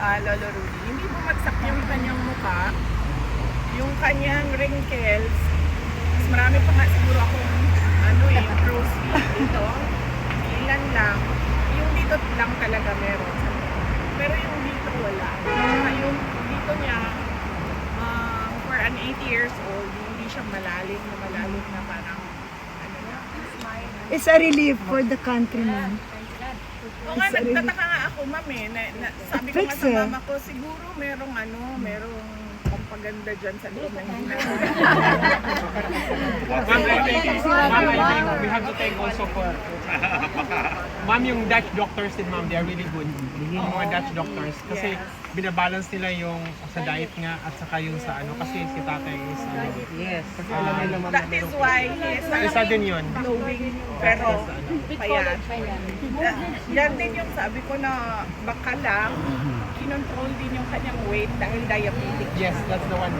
Lolo Rudy, hindi bumagsak yung kanyang mukha, yung kanyang wrinkles, mas marami pa nga siguro akong crow's feet dito, ilan lang, yung dito lang talaga meron, pero yung dito wala. Saka yung dito niya, for an 80 years old, hindi siya malalim na parang, smile. It's a relief for the country, ma'am. Oo nga, nagtataka nga ako, ma'am sabi ko nga sa mama ko, siguro merong pampaganda dyan sa loob ng ginagawa. Ma'am, I think we have to take also for ma'am, yung Dutch doctors din, ma'am, they are really good. Yung mga Dutch doctors kasi binabalance nila yung sa diet nga at saka yung sa kasi si tatay is Yes. That is why he is isa din yun. glowing, pero payat. Yan din yung sabi ko na baka lang, kinontrol din yung kanyang weight dahil diabetic. Yes, that's the one.